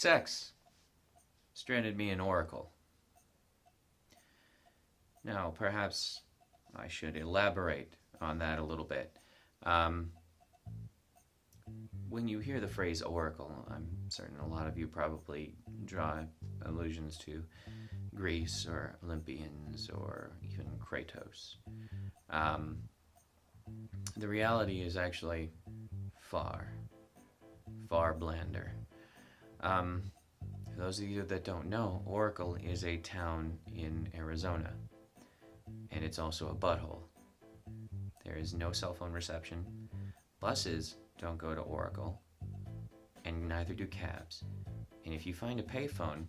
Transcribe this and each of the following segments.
Sex stranded me in Oracle. Now, perhaps I should elaborate on that a little bit. Um, when you hear the phrase Oracle, I'm certain a lot of you probably draw allusions to Greece or Olympians or even Kratos. Um, the reality is actually far, far blander. Um, for those of you that don't know, Oracle is a town in Arizona, and it's also a butthole. There is no cell phone reception. Buses don't go to Oracle, and neither do cabs. And if you find a payphone,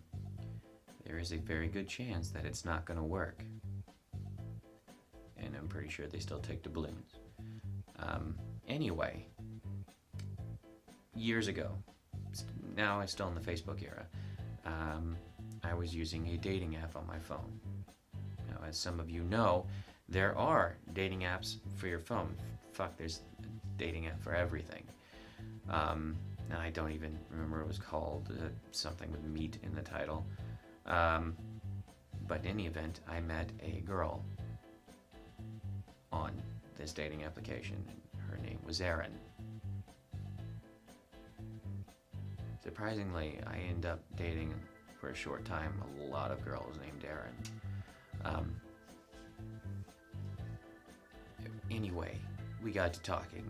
there is a very good chance that it's not going to work. And I'm pretty sure they still take doubloons. Anyway, years ago, now I'm still in the Facebook era, I was using a dating app on my phone. Now, as some of you know, there are dating apps for your phone. Fuck, there's a dating app for everything. And I don't even remember what it was called, something with meat in the title. But in any event, I met a girl on this dating application, and her name was Erin. Surprisingly, I ended up dating for a short time a lot of girls named Erin. Anyway, we got to talking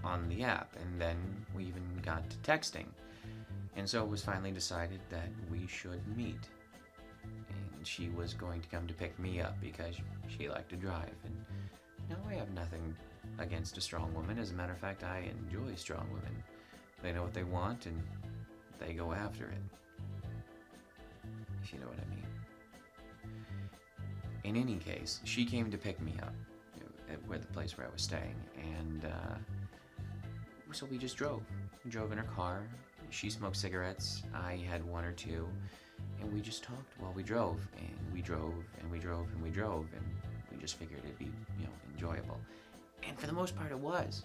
on the app, and then we even got to texting. And so it was finally decided that we should meet. And she was going to come to pick me up because she liked to drive. And no, I have nothing against a strong woman. As a matter of fact, I enjoy strong women. They know what they want and they go after it. If you know what I mean. In any case, she came to pick me up at the place where I was staying, and so we just drove. We drove in her car. She smoked cigarettes. I had one or two, and we just talked while we drove. And we drove, and we drove, and we drove, and we just figured it'd be, enjoyable. And for the most part, it was.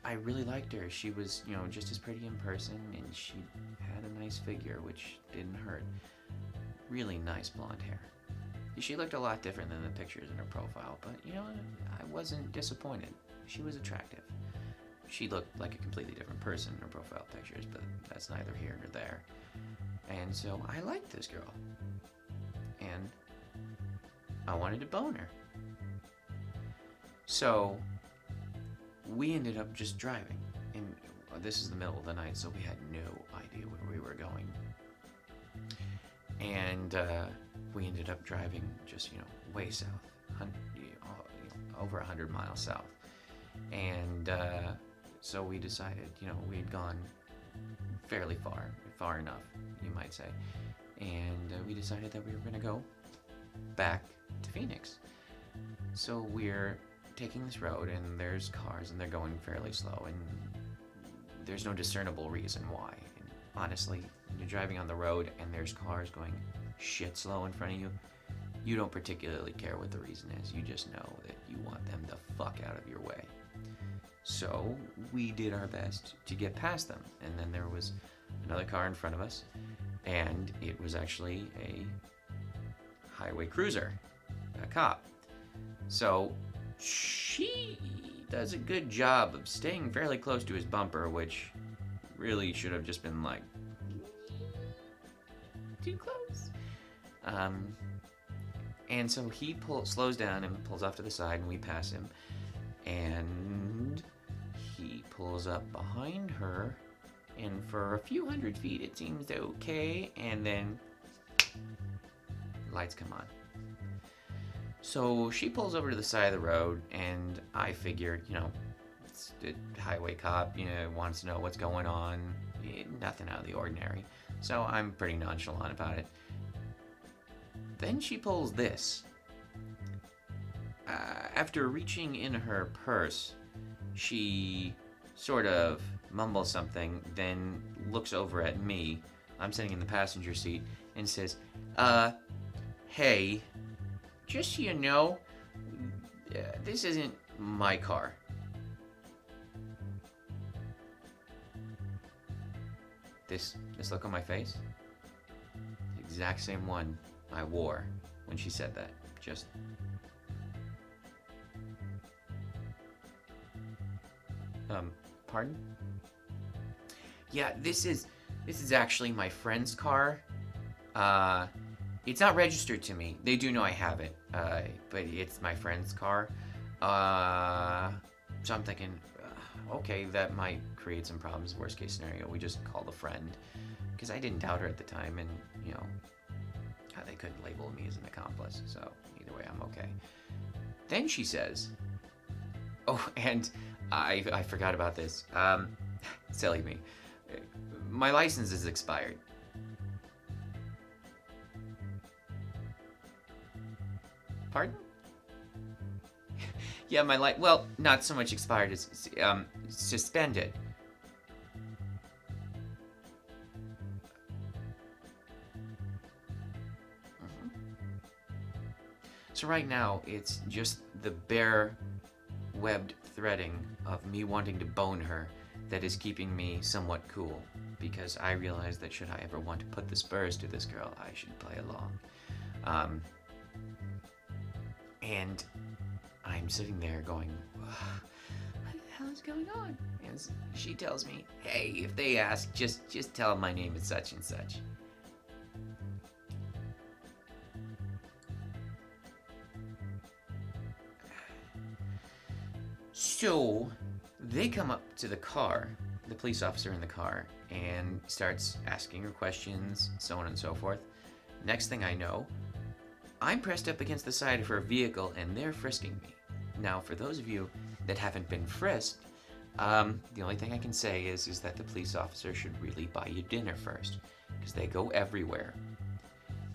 I really liked her. She was, just as pretty in person, and she had a nice figure, which didn't hurt. Really nice blonde hair. She looked a lot different than the pictures in her profile, but, I wasn't disappointed. She was attractive. She looked like a completely different person in her profile pictures, but that's neither here nor there. And so I liked this girl. And I wanted to bone her. So we ended up just driving. And this is the middle of the night, so we had no idea where we were going. And we ended up driving just, way south, over 100 miles south. And so we decided, we'd gone fairly far enough, you might say. And we decided that we were going to go back to Phoenix. So we're taking this road, and there's cars, and they're going fairly slow, and there's no discernible reason why. And honestly, when you're driving on the road and there's cars going shit slow in front of you, you don't particularly care what the reason is. You just know that you want them the fuck out of your way. So we did our best to get past them, and then there was another car in front of us, and it was actually a highway cruiser, a cop. So she does a good job of staying fairly close to his bumper, which really should have just been like too close. And so he slows down and pulls off to the side, and we pass him, and he pulls up behind her, and for a few hundred feet it seems okay, and then lights come on. So she pulls over to the side of the road, and I figured, it's the highway cop, wants to know what's going on. Nothing out of the ordinary. So I'm pretty nonchalant about it. Then she pulls this. After reaching in her purse, she sort of mumbles something, then looks over at me. I'm sitting in the passenger seat, and says, hey, just so you know, this isn't my car. this look on my face, the exact same one I wore when she said that. Just pardon? Yeah, this is actually my friend's car. It's not registered to me. They do know I have it, but it's my friend's car. So I'm thinking, okay, that might create some problems. Worst case scenario, we just call a friend, because I didn't doubt her at the time, and you know, they couldn't label me as an accomplice. So either way, I'm okay. Then she says, "Oh, and I forgot about this. Silly me. My license is expired." Pardon? Yeah, well, not so much expired as suspended. So right now, it's just the bare webbed threading of me wanting to bone her that is keeping me somewhat cool, because I realize that should I ever want to put the spurs to this girl, I should play along. And I'm sitting there going, what the hell is going on? And she tells me, hey, if they ask, just tell them my name is such and such. So they come up to the car, the police officer in the car, and starts asking her questions, so on and so forth. Next thing I know, I'm pressed up against the side of her vehicle and they're frisking me. Now, for those of you that haven't been frisked, the only thing I can say is that the police officer should really buy you dinner first, because they go everywhere.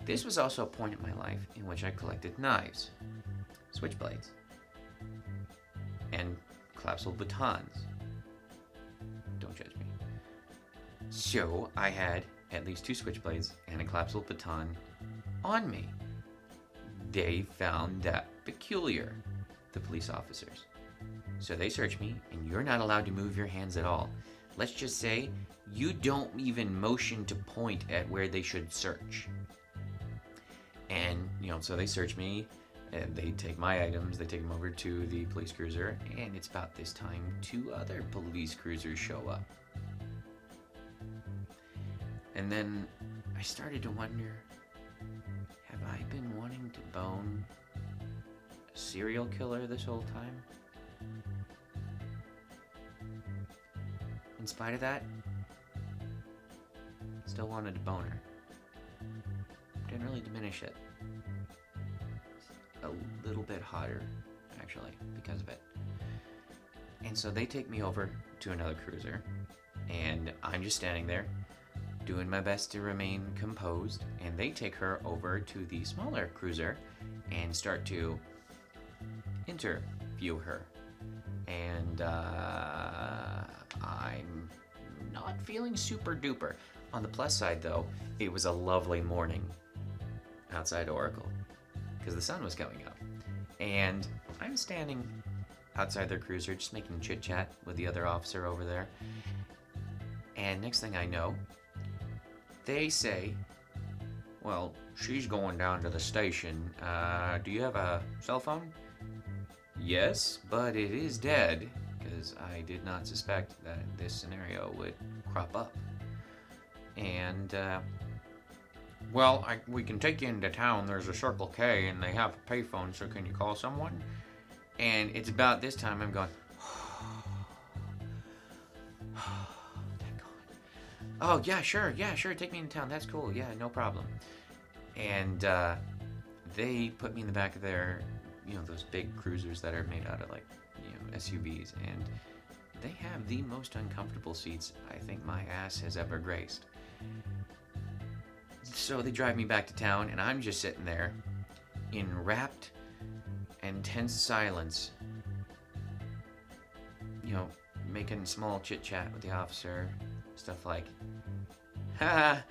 This was also a point in my life in which I collected knives, switchblades, and collapsible batons. Don't judge me. So I had at least 2 switchblades and a collapsible baton on me. They found that peculiar, the police officers. So they search me, and you're not allowed to move your hands at all. Let's just say you don't even motion to point at where they should search. And, so they search me, and they take my items, they take them over to the police cruiser, and it's about this time 2 other police cruisers show up. And then I started to wonder, have I been wanting to bone a serial killer this whole time? In spite of that, still wanted to bone her. Didn't really diminish it. A little bit hotter, actually, because of it. And so they take me over to another cruiser, and I'm just standing there, doing my best to remain composed, and they take her over to the smaller cruiser and start to interview her. And I'm not feeling super duper. On the plus side, though, it was a lovely morning outside Oracle, because the sun was coming up. And I'm standing outside their cruiser, just making chit-chat with the other officer over there. And next thing I know, they say, well, she's going down to the station. Do you have a cell phone? Yes, but it is dead, because I did not suspect that this scenario would crop up. And, well, we can take you into town. There's a Circle K, and they have a payphone, so can you call someone? And it's about this time I'm going, thank God. Oh, yeah, sure, take me into town. That's cool, yeah, no problem. And they put me in the back of their, those big cruisers that are made out of, SUVs, and they have the most uncomfortable seats I think my ass has ever graced. So they drive me back to town, and I'm just sitting there in rapt and tense silence, making small chit-chat with the officer, stuff like, ha.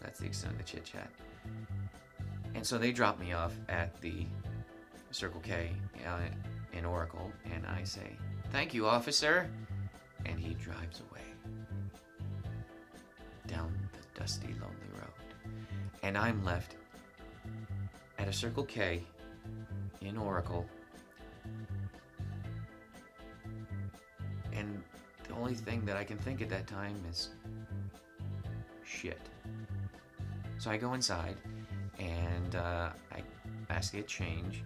That's the extent of the chit-chat. And so they drop me off at the Circle K in Oracle, and I say, thank you, officer. And he drives away down the dusty, lonely road. And I'm left at a Circle K in Oracle. And the only thing that I can think at that time is shit. So I go inside and I ask to get change,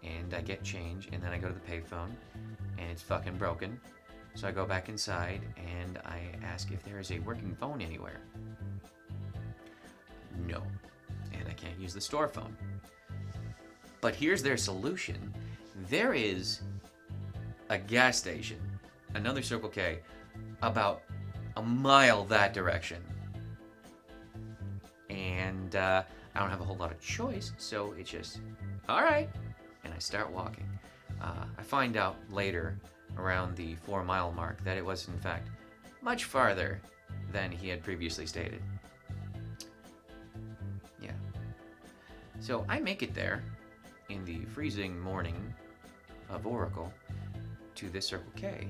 and I get change, and then I go to the payphone and it's fucking broken. So I go back inside and I ask if there is a working phone anywhere. No. And I can't use the store phone. But here's their solution. There is a gas station, another Circle K, about a mile that direction. And I don't have a whole lot of choice, so it's just, all right. And I start walking. I find out later, around the 4-mile mark, that it was in fact much farther than he had previously stated. Yeah. So I make it there in the freezing morning of Oracle to this Circle K,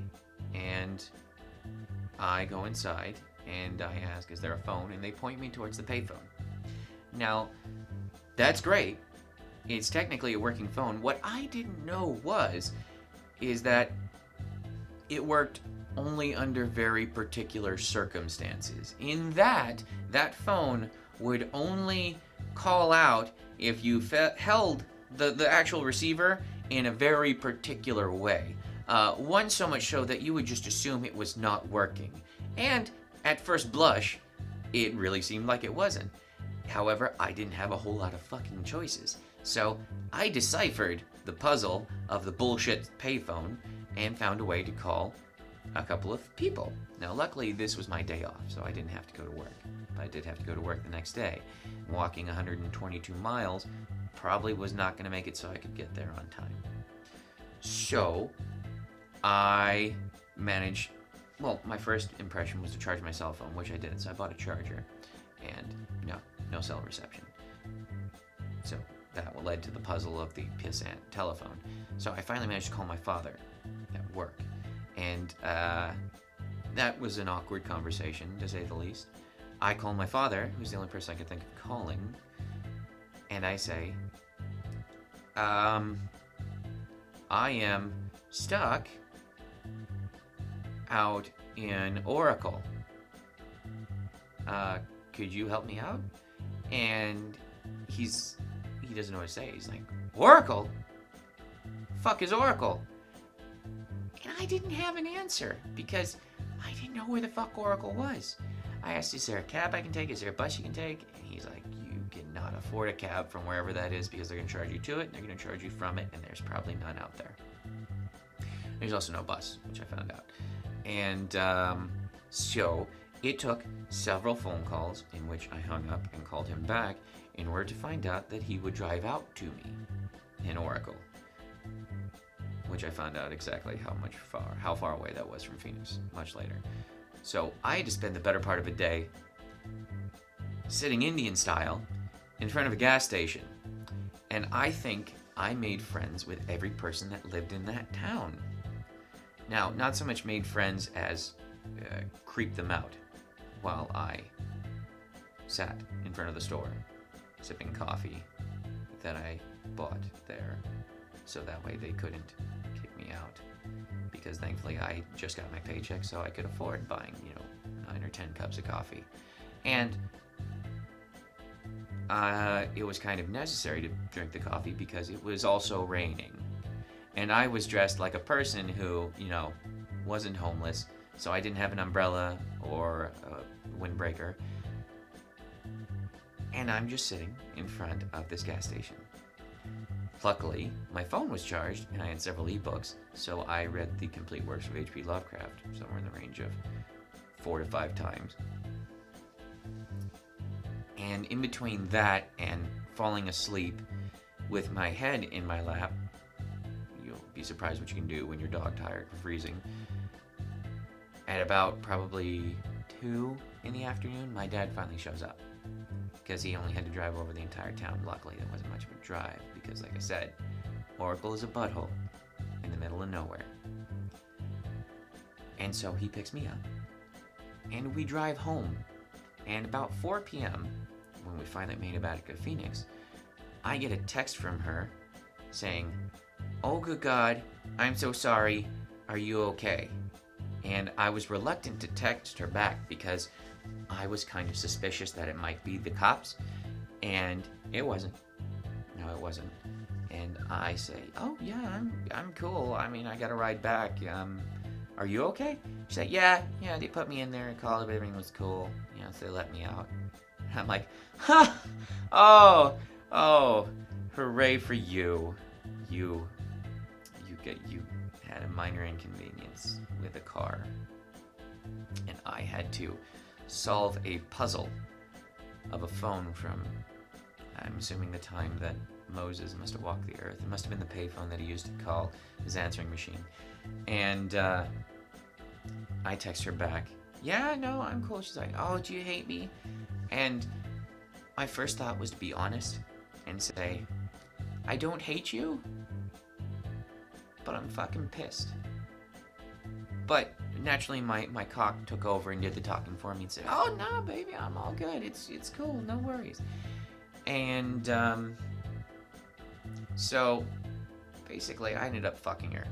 and I go inside and I ask, is there a phone? And they point me towards the payphone. Now, that's great. It's technically a working phone. What I didn't know is that it worked only under very particular circumstances. In that phone would only call out if you held the actual receiver in a very particular way. One so much so that you would just assume it was not working. And at first blush, it really seemed like it wasn't. However, I didn't have a whole lot of fucking choices. So I deciphered the puzzle of the bullshit payphone and found a way to call a couple of people. Now, luckily, this was my day off, so I didn't have to go to work. But I did have to go to work the next day. Walking 122 miles probably was not going to make it so I could get there on time. So I managed, well, my first impression was to charge my cell phone, which I did. So I bought a charger, and no cell reception. So that led to the puzzle of the pissant telephone. So I finally managed to call my father at work. And that was an awkward conversation, to say the least. I call my father, who's the only person I could think of calling, and I say, I am stuck out in Oracle. Could you help me out? And he doesn't know what to say. He's like, Oracle? Fuck is Oracle? And I didn't have an answer because I didn't know where the fuck Oracle was. I asked, is there a cab I can take? Is there a bus you can take? And he's like, you cannot afford a cab from wherever that is because they're going to charge you to it, and they're going to charge you from it, and there's probably none out there. There's also no bus, which I found out. And so it took several phone calls in which I hung up and called him back in order to find out that he would drive out to me in Oracle, which I found out exactly how far away that was from Phoenix much later. So I had to spend the better part of a day sitting Indian style in front of a gas station. And I think I made friends with every person that lived in that town. Now, not so much made friends as creeped them out while I sat in front of the store sipping coffee that I bought there, so that way they couldn't kick me out. Because thankfully I just got my paycheck, so I could afford buying, 9 or 10 cups of coffee. And it was kind of necessary to drink the coffee because it was also raining. And I was dressed like a person who, wasn't homeless, so I didn't have an umbrella or a windbreaker. And I'm just sitting in front of this gas station. Luckily, my phone was charged, and I had several ebooks, so I read the complete works of H.P. Lovecraft, somewhere in the range of 4 to 5 times. And in between that and falling asleep with my head in my lap, you'll be surprised what you can do when you're dog tired from freezing. At about probably 2 in the afternoon, my dad finally shows up, because he only had to drive over the entire town. Luckily, that wasn't much of a drive, because like I said, Oracle is a butthole in the middle of nowhere. And so he picks me up. And we drive home. And about 4 p.m., when we finally made it back to Phoenix, I get a text from her saying, "Oh, good God, I'm so sorry. Are you okay?" And I was reluctant to text her back because I was kind of suspicious that it might be the cops. And it wasn't. No, it wasn't. And I say, "Oh, yeah, I'm cool. I mean, I got a ride back. Are you okay?" She said, yeah, they put me in there and called, everything was cool. So they let me out. And I'm like, "Ha! Oh, hooray for you. You had a minor inconvenience with a car. And I had to solve a puzzle of a phone from, I'm assuming, the time that Moses must have walked the earth. It must have been the payphone that he used to call his answering machine. And I text her back, "Yeah, no, I'm cool." She's like, "Oh, do you hate me?" And my first thought was to be honest and say, "I don't hate you, but I'm fucking pissed." But naturally, my cock took over and did the talking for me and said, "Oh, no, baby, I'm all good. It's cool. No worries." And so basically, I ended up fucking her.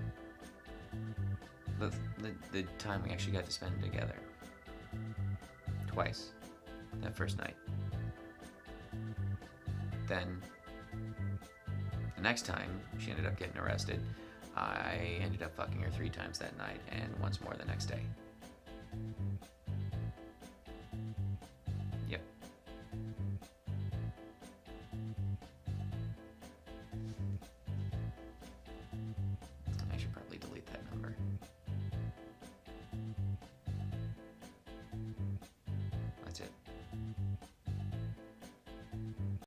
The time we actually got to spend together. Twice. That first night. Then, the next time, she ended up getting arrested. I ended up fucking her 3 times that night and once more the next day.